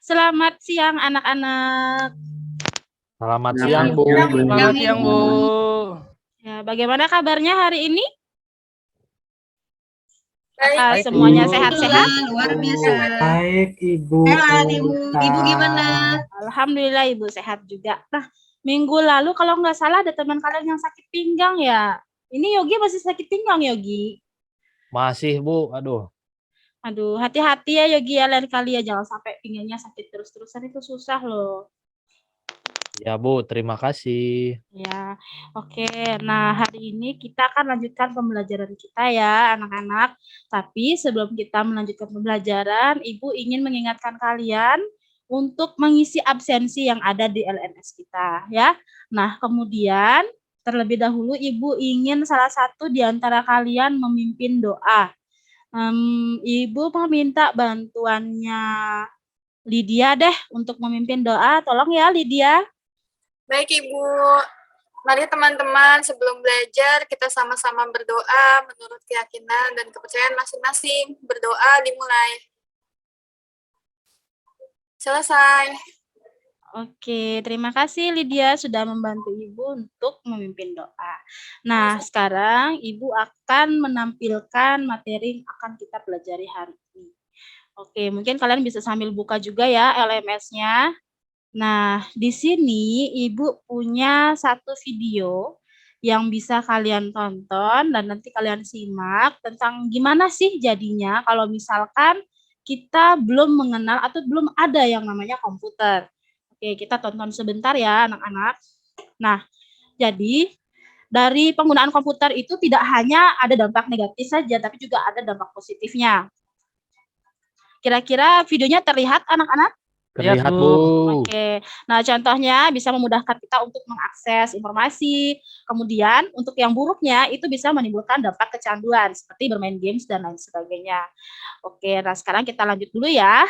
Selamat siang anak-anak. Selamat Selamat siang, Bu. siang, Bu. Selamat siang, Bu. Ya, bagaimana kabarnya hari ini? Apa Baik, semuanya Bu. sehat-sehat? Luar biasa. Baik, Ibu. Sehat, Ibu. Ibu gimana? Alhamdulillah Ibu sehat juga. Nah, minggu lalu kalau nggak salah ada teman kalian yang sakit pinggang ya. Ini Yogi masih sakit pinggang, Yogi. Masih, Bu. Aduh. Aduh, hati-hati ya Yogi ya, lain kali ya jangan sampai pinggangnya sakit terus-terusan, itu susah loh. Ya, Bu. Terima kasih. Ya, oke. Nah, hari ini kita akan lanjutkan pembelajaran kita ya, anak-anak. Tapi sebelum kita melanjutkan pembelajaran, Ibu ingin mengingatkan kalian untuk mengisi absensi yang ada di LMS kita ya. Nah, kemudian terlebih dahulu Ibu ingin salah satu di antara kalian memimpin doa. Ibu meminta bantuannya Lydia deh untuk memimpin doa. Tolong ya Lydia. Baik, Ibu. Mari teman-teman, sebelum belajar kita sama-sama berdoa menurut keyakinan dan kepercayaan masing-masing. Berdoa dimulai. Selesai. Oke, terima kasih Lydia sudah membantu Ibu untuk memimpin doa. Nah, sekarang Ibu akan menampilkan materi yang akan kita pelajari hari ini. Oke, mungkin kalian bisa sambil buka juga ya LMS-nya. Nah, di sini Ibu punya satu video yang bisa kalian tonton dan nanti kalian simak tentang gimana sih jadinya kalau misalkan kita belum mengenal atau belum ada yang namanya komputer. Oke, kita tonton sebentar ya anak-anak. Nah, jadi dari penggunaan komputer itu tidak hanya ada dampak negatif saja, tapi juga ada dampak positifnya. Kira-kira videonya terlihat anak-anak? Terlihat, Bu. Oke. Nah, contohnya bisa memudahkan kita untuk mengakses informasi. Kemudian, untuk yang buruknya itu bisa menimbulkan dampak kecanduan seperti bermain games dan lain sebagainya. Oke, nah sekarang kita lanjut dulu ya.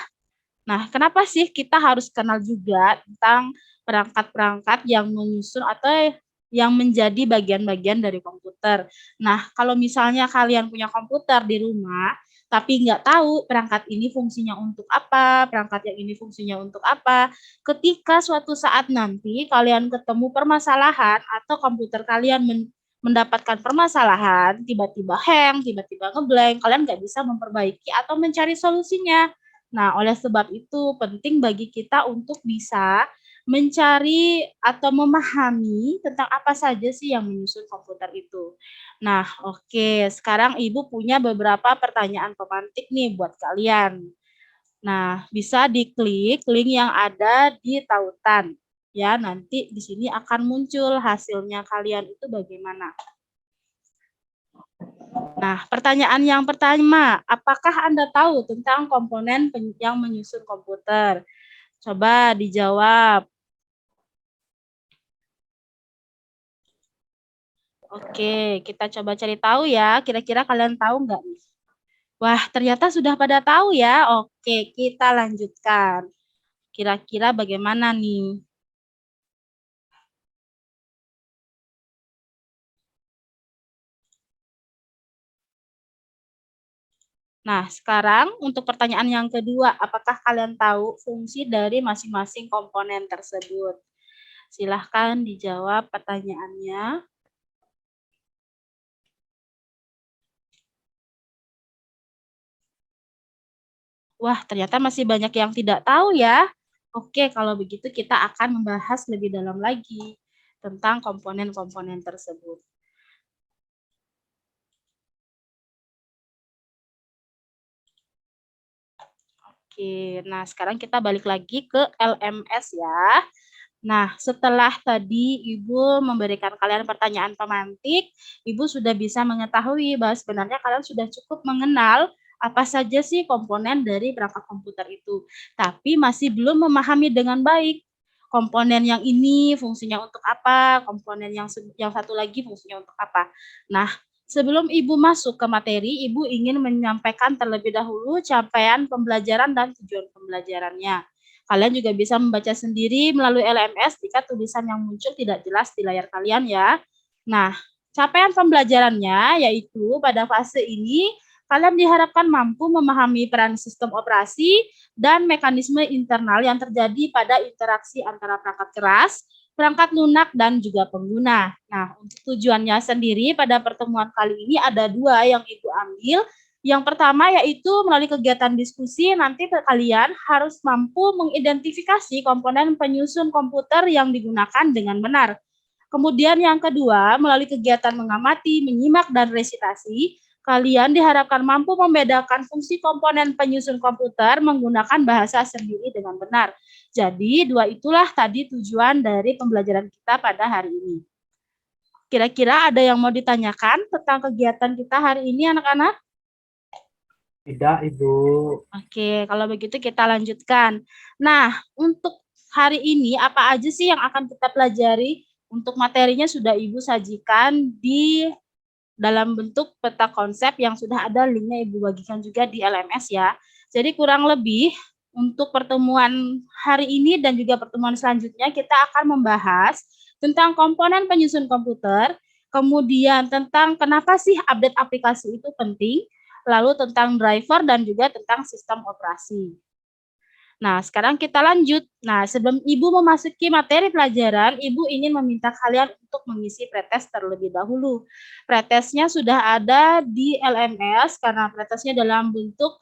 Nah, kenapa sih kita harus kenal juga tentang perangkat-perangkat yang menyusun atau yang menjadi bagian-bagian dari komputer. Nah, kalau misalnya kalian punya komputer di rumah, tapi nggak tahu perangkat ini fungsinya untuk apa, perangkat yang ini fungsinya untuk apa, ketika suatu saat nanti kalian ketemu permasalahan atau komputer kalian mendapatkan permasalahan, tiba-tiba hang, tiba-tiba ngeblank, kalian nggak bisa memperbaiki atau mencari solusinya. Nah, oleh sebab itu penting bagi kita untuk bisa mencari atau memahami tentang apa saja sih yang menyusun komputer itu. Nah, oke, sekarang Ibu punya beberapa pertanyaan pemantik nih buat kalian. Nah, bisa diklik link yang ada di tautan. Ya, nanti di sini akan muncul hasilnya kalian itu bagaimana. Nah, pertanyaan yang pertama, apakah Anda tahu tentang komponen yang menyusun komputer? Coba dijawab. Oke, kita coba cari tahu ya. Kira-kira kalian tahu nggak nih? Wah, ternyata sudah pada tahu ya. Oke, kita lanjutkan. Kira-kira bagaimana nih? Nah, sekarang untuk pertanyaan yang kedua, apakah kalian tahu fungsi dari masing-masing komponen tersebut? Silahkan dijawab pertanyaannya. Wah, ternyata masih banyak yang tidak tahu ya. Oke, kalau begitu kita akan membahas lebih dalam lagi tentang komponen-komponen tersebut. Oke, nah sekarang kita balik lagi ke LMS ya. Nah, setelah tadi Ibu memberikan kalian pertanyaan pemantik, Ibu sudah bisa mengetahui bahwa sebenarnya kalian sudah cukup mengenal apa saja sih komponen dari perangkat komputer itu. Tapi masih belum memahami dengan baik komponen yang ini fungsinya untuk apa, komponen yang satu lagi fungsinya untuk apa. Nah, sebelum Ibu masuk ke materi, Ibu ingin menyampaikan terlebih dahulu capaian pembelajaran dan tujuan pembelajarannya. Kalian juga bisa membaca sendiri melalui LMS jika tulisan yang muncul tidak jelas di layar kalian ya. Nah, capaian pembelajarannya yaitu pada fase ini kalian diharapkan mampu memahami peran sistem operasi dan mekanisme internal yang terjadi pada interaksi antara perangkat keras, perangkat lunak, dan juga pengguna. Nah, untuk tujuannya sendiri pada pertemuan kali ini ada 2 yang Ibu ambil. Yang pertama yaitu melalui kegiatan diskusi nanti kalian harus mampu mengidentifikasi komponen penyusun komputer yang digunakan dengan benar. Kemudian yang kedua, melalui kegiatan mengamati, menyimak, dan resitasi, kalian diharapkan mampu membedakan fungsi komponen penyusun komputer menggunakan bahasa sendiri dengan benar. Jadi, 2 itulah tadi tujuan dari pembelajaran kita pada hari ini. Kira-kira ada yang mau ditanyakan tentang kegiatan kita hari ini, anak-anak? Tidak, Ibu. Oke, kalau begitu kita lanjutkan. Nah, untuk hari ini apa aja sih yang akan kita pelajari? Untuk materinya sudah Ibu sajikan di dalam bentuk peta konsep yang sudah ada linknya Ibu bagikan juga di LMS ya. Jadi kurang lebih untuk pertemuan hari ini dan juga pertemuan selanjutnya kita akan membahas tentang komponen penyusun komputer, kemudian tentang kenapa sih update aplikasi itu penting, lalu tentang driver dan juga tentang sistem operasi. Nah, sekarang kita lanjut. Nah, sebelum Ibu memasuki materi pelajaran, Ibu ingin meminta kalian untuk mengisi pretest terlebih dahulu. Pretestnya sudah ada di LMS karena pretestnya dalam bentuk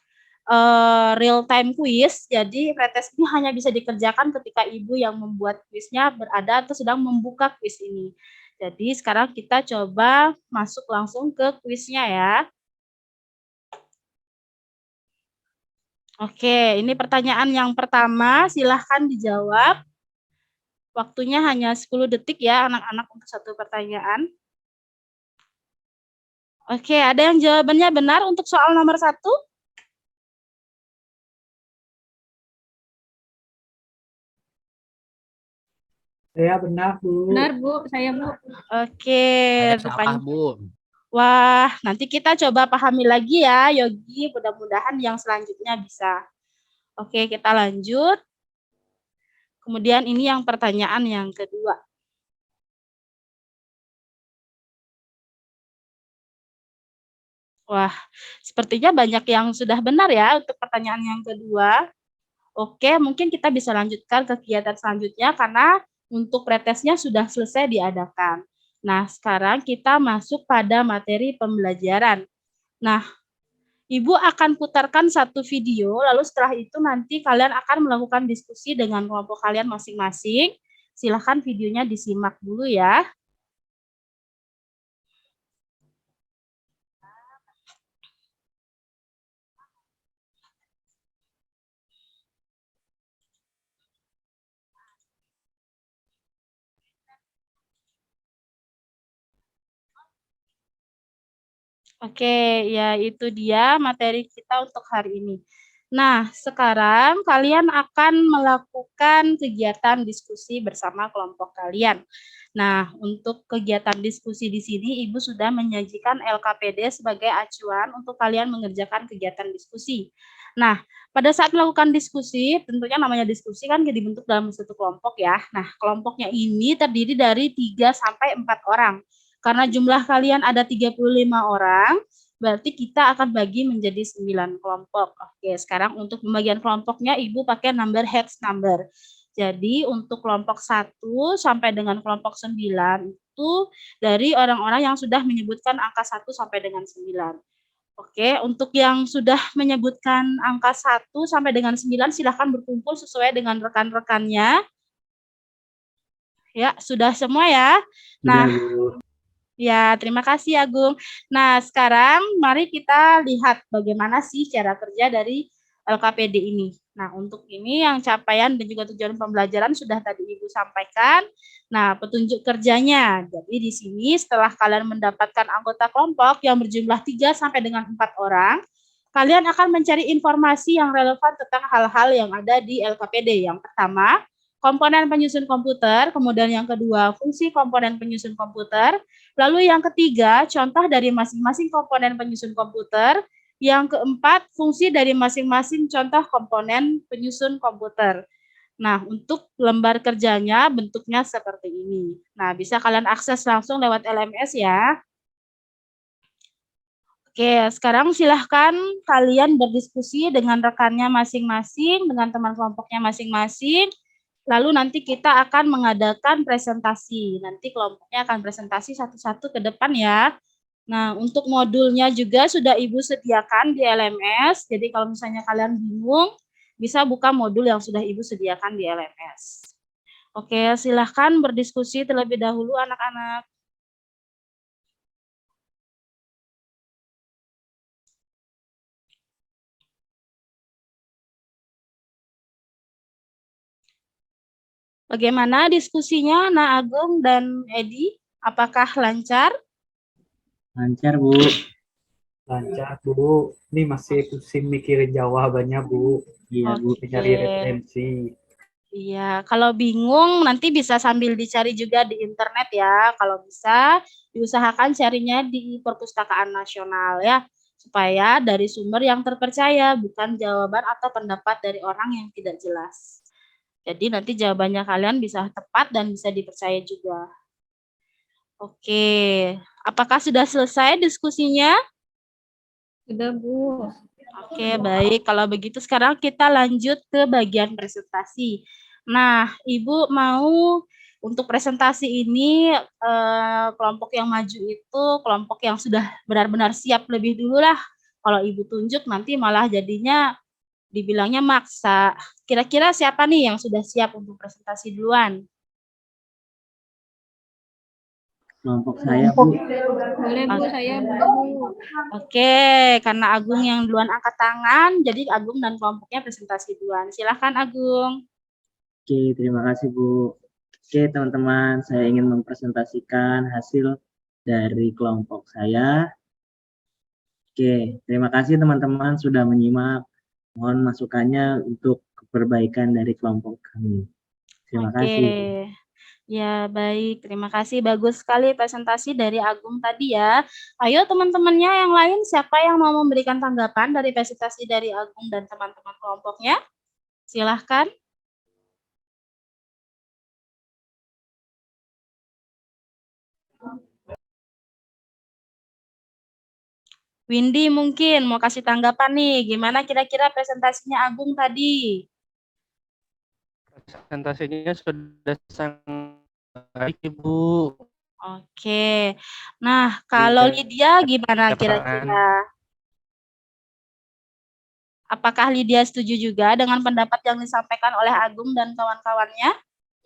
real time quiz. Jadi pretest ini hanya bisa dikerjakan ketika Ibu yang membuat kuisnya berada atau sedang membuka kuis ini. Jadi sekarang kita coba masuk langsung ke kuisnya ya. Oke, ini pertanyaan yang pertama, silahkan dijawab. Waktunya hanya 10 detik ya anak-anak untuk satu pertanyaan. Oke, ada yang jawabannya benar untuk soal nomor 1? Saya benar, Bu. Benar, Bu. Saya, Bu. Oke, Saya salah, Bu. Wah, nanti kita coba pahami lagi ya, Yogi. Mudah-mudahan yang selanjutnya bisa. Oke, kita lanjut. Kemudian ini yang pertanyaan yang kedua. Wah, sepertinya banyak yang sudah benar ya untuk pertanyaan yang kedua. Oke, mungkin kita bisa lanjutkan kegiatan selanjutnya karena untuk pretestnya sudah selesai diadakan. Nah, sekarang kita masuk pada materi pembelajaran. Nah, Ibu akan putarkan satu video, lalu setelah itu nanti kalian akan melakukan diskusi dengan kelompok kalian masing-masing. Silahkan videonya disimak dulu ya. Oke, ya itu dia materi kita untuk hari ini. Nah, sekarang kalian akan melakukan kegiatan diskusi bersama kelompok kalian. Nah, untuk kegiatan diskusi di sini, Ibu sudah menyajikan LKPD sebagai acuan untuk kalian mengerjakan kegiatan diskusi. Nah, pada saat melakukan diskusi, tentunya namanya diskusi kan dibentuk dalam satu kelompok ya. Nah, kelompoknya ini terdiri dari 3 sampai 4 orang. Karena jumlah kalian ada 35 orang, berarti kita akan bagi menjadi 9 kelompok. Oke, sekarang untuk pembagian kelompoknya Ibu pakai number hex number. Jadi untuk kelompok 1 sampai dengan kelompok 9 itu dari orang-orang yang sudah menyebutkan angka 1 sampai dengan 9. Oke, untuk yang sudah menyebutkan angka 1 sampai dengan 9 silahkan berkumpul sesuai dengan rekan-rekannya. Ya, sudah semua ya. Nah, ya, terima kasih Agung. Nah, sekarang mari kita lihat bagaimana sih cara kerja dari LKPD ini. Nah, untuk ini yang capaian dan juga tujuan pembelajaran sudah tadi Ibu sampaikan. Nah, petunjuk kerjanya. Jadi di sini setelah kalian mendapatkan anggota kelompok yang berjumlah 3 sampai dengan 4 orang, kalian akan mencari informasi yang relevan tentang hal-hal yang ada di LKPD. Yang pertama, komponen penyusun komputer, kemudian yang kedua, fungsi komponen penyusun komputer, lalu yang ketiga, contoh dari masing-masing komponen penyusun komputer, yang keempat, fungsi dari masing-masing contoh komponen penyusun komputer. Nah, untuk lembar kerjanya bentuknya seperti ini. Nah, bisa kalian akses langsung lewat LMS ya. Oke, sekarang silahkan kalian berdiskusi dengan rekannya masing-masing, dengan teman kelompoknya masing-masing. Lalu nanti kita akan mengadakan presentasi. Nanti kelompoknya akan presentasi satu-satu ke depan ya. Nah, untuk modulnya juga sudah Ibu sediakan di LMS. Jadi kalau misalnya kalian bingung, bisa buka modul yang sudah Ibu sediakan di LMS. Oke, silahkan berdiskusi terlebih dahulu anak-anak. Bagaimana diskusinya, Na Agung dan Edi? Apakah lancar? Lancar, Bu. Lancar, Bu. Ini masih pusing mikirin jawabannya, Bu. Iya, Bu. Cari referensi. Iya, kalau bingung nanti bisa sambil dicari juga di internet ya. Kalau bisa, diusahakan carinya di Perpustakaan Nasional ya. Supaya dari sumber yang terpercaya, bukan jawaban atau pendapat dari orang yang tidak jelas. Jadi nanti jawabannya kalian bisa tepat dan bisa dipercaya juga. Oke, apakah sudah selesai diskusinya? Sudah, Bu. Oke, baik. Kalau begitu sekarang kita lanjut ke bagian presentasi. Nah, Ibu mau untuk presentasi ini kelompok yang maju itu kelompok yang sudah benar-benar siap lebih dulu lah. Kalau Ibu tunjuk nanti malah jadinya dibilangnya maksa. Kira-kira siapa nih yang sudah siap untuk presentasi duluan? Kelompok saya, Bu. Boleh, Bu, saya, Bu. Oke, karena Agung yang duluan angkat tangan, jadi Agung dan kelompoknya presentasi duluan. Silahkan Agung. Oke, terima kasih, Bu. Oke, teman-teman, saya ingin mempresentasikan hasil dari kelompok saya. Oke, terima kasih teman-teman sudah menyimak. Mohon masukannya untuk perbaikan dari kelompok kami. Terima kasih. Ya, baik. Terima kasih. Bagus sekali presentasi dari Agung tadi ya. Ayo teman-temannya yang lain, siapa yang mau memberikan tanggapan dari presentasi dari Agung dan teman-teman kelompoknya? Silahkan. Windy mungkin mau kasih tanggapan nih, gimana kira-kira presentasinya Agung tadi? Presentasinya sudah sangat baik, Ibu. Oke. Nah, kalau Lydia gimana Dapat kira-kira? Apakah Lydia setuju juga dengan pendapat yang disampaikan oleh Agung dan kawan-kawannya?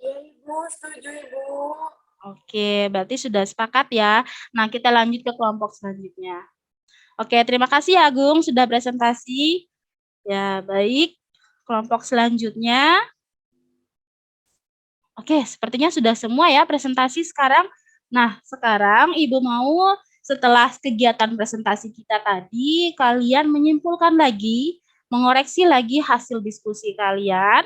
Iya, Ibu. Setuju, Ibu. Oke, berarti sudah sepakat ya. Nah, kita lanjut ke kelompok selanjutnya. Oke, terima kasih Agung sudah presentasi. Ya, baik. Kelompok selanjutnya. Oke, sepertinya sudah semua ya presentasi sekarang. Nah, sekarang Ibu mau setelah kegiatan presentasi kita tadi, kalian menyimpulkan lagi, mengoreksi lagi hasil diskusi kalian,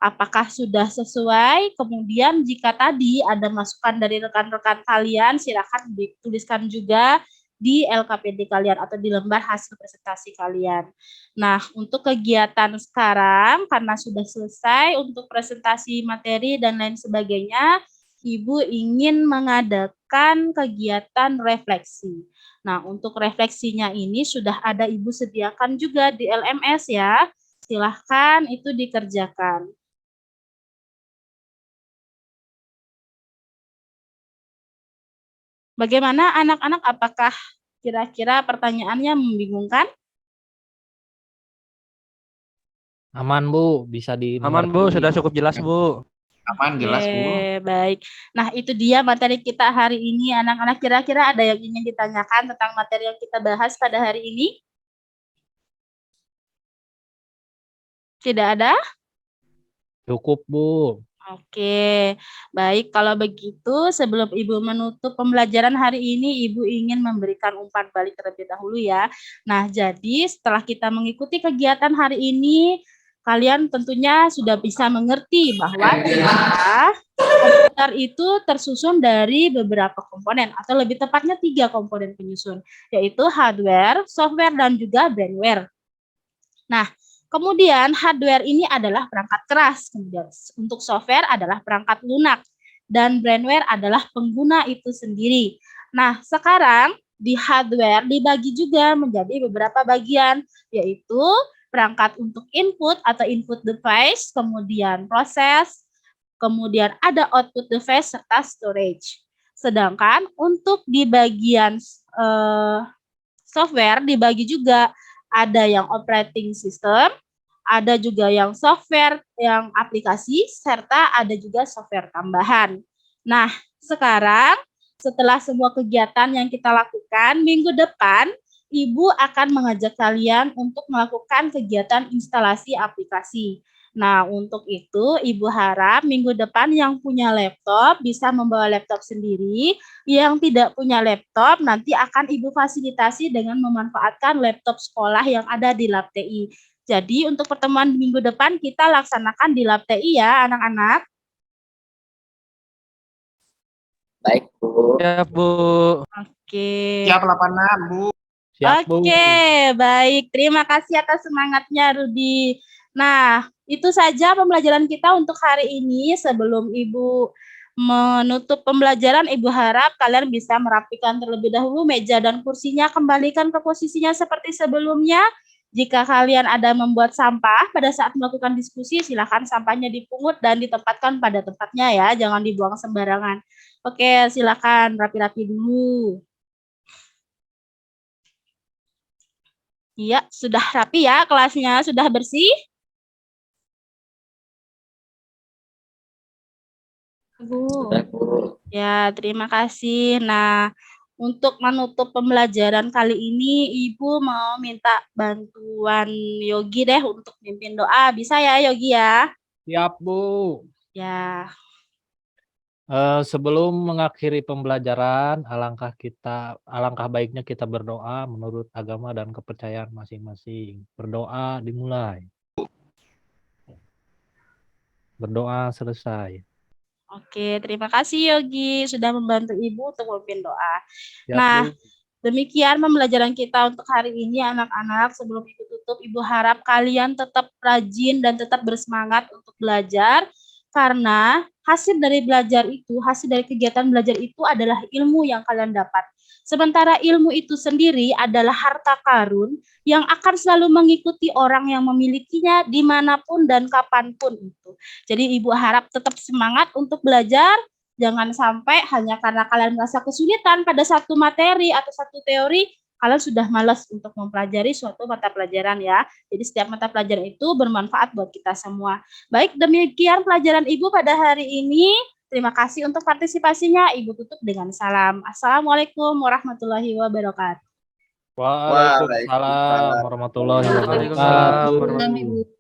apakah sudah sesuai, kemudian jika tadi ada masukan dari rekan-rekan kalian, silakan dituliskan juga di LKPD kalian atau di lembar hasil presentasi kalian. Nah, untuk kegiatan sekarang, karena sudah selesai untuk presentasi materi dan lain sebagainya, Ibu ingin mengadakan kegiatan refleksi. Nah, untuk refleksinya ini sudah ada Ibu sediakan juga di LMS ya. Silahkan itu dikerjakan. Bagaimana anak-anak, apakah kira-kira pertanyaannya membingungkan? Aman, Bu. Bisa di Aman, Bu. Sudah cukup jelas, Bu. Aman, jelas, Bu. Baik. Nah, itu dia materi kita hari ini. Anak-anak, kira-kira ada yang ingin ditanyakan tentang materi yang kita bahas pada hari ini? Tidak ada? Cukup, Bu. Oke, baik. Kalau begitu, sebelum Ibu menutup pembelajaran hari ini, Ibu ingin memberikan umpan balik terlebih dahulu ya. Nah, jadi setelah kita mengikuti kegiatan hari ini, kalian tentunya sudah bisa mengerti bahwa komputer itu tersusun dari beberapa komponen, atau lebih tepatnya 3 komponen penyusun, yaitu hardware, software, dan juga brainware. Nah, kemudian hardware ini adalah perangkat keras, kemudian untuk software adalah perangkat lunak, dan brainware adalah pengguna itu sendiri. Nah, sekarang di hardware dibagi juga menjadi beberapa bagian, yaitu perangkat untuk input atau input device, kemudian proses, kemudian ada output device serta storage. Sedangkan untuk di bagian software dibagi juga, ada yang operating system, ada juga yang software, yang aplikasi, serta ada juga software tambahan. Nah, sekarang setelah semua kegiatan yang kita lakukan, minggu depan Ibu akan mengajak kalian untuk melakukan kegiatan instalasi aplikasi. Nah, untuk itu Ibu harap minggu depan yang punya laptop bisa membawa laptop sendiri, yang tidak punya laptop nanti akan Ibu fasilitasi dengan memanfaatkan laptop sekolah yang ada di Lab TI. Jadi untuk pertemuan minggu depan kita laksanakan di Lab TI ya anak-anak. Baik, Bu. Ya, Bu. Oke. Siap 86, Bu. Siap, Bu. Oke, baik. Terima kasih atas semangatnya, Rudi. Nah, itu saja pembelajaran kita untuk hari ini. Sebelum Ibu menutup pembelajaran, Ibu harap kalian bisa merapikan terlebih dahulu meja dan kursinya, kembalikan ke posisinya seperti sebelumnya. Jika kalian ada membuat sampah pada saat melakukan diskusi, silakan sampahnya dipungut dan ditempatkan pada tempatnya ya, jangan dibuang sembarangan. Oke, silakan rapi-rapi dulu. Iya, sudah rapi ya kelasnya, sudah bersih? Bu. Sudah, Bu. Ya, terima kasih. Nah, untuk menutup pembelajaran kali ini, Ibu mau minta bantuan Yogi deh untuk mimpin doa. Bisa ya, Yogi ya? Siap, Bu. Ya. Sebelum mengakhiri pembelajaran, alangkah baiknya kita berdoa menurut agama dan kepercayaan masing-masing. Berdoa dimulai. Berdoa selesai. Oke, terima kasih Yogi sudah membantu Ibu untuk memimpin doa. Siap, Nah, Bu. demikian pembelajaran kita untuk hari ini anak-anak. Sebelum Ibu tutup, Ibu harap kalian tetap rajin dan tetap bersemangat untuk belajar, karena hasil dari belajar itu, hasil dari kegiatan belajar itu adalah ilmu yang kalian dapat. Sementara ilmu itu sendiri adalah harta karun yang akan selalu mengikuti orang yang memilikinya dimanapun dan kapanpun itu. Jadi Ibu harap tetap semangat untuk belajar, jangan sampai hanya karena kalian merasa kesulitan pada satu materi atau satu teori, kalian sudah malas untuk mempelajari suatu mata pelajaran ya. Jadi setiap mata pelajaran itu bermanfaat buat kita semua. Baik, demikian pelajaran Ibu pada hari ini. Terima kasih untuk partisipasinya. Ibu tutup dengan salam. Assalamualaikum warahmatullahi wabarakatuh. Waalaikumsalam warahmatullahi Waalaikumsalam wabarakatuh. warahmatullahi wabarakatuh.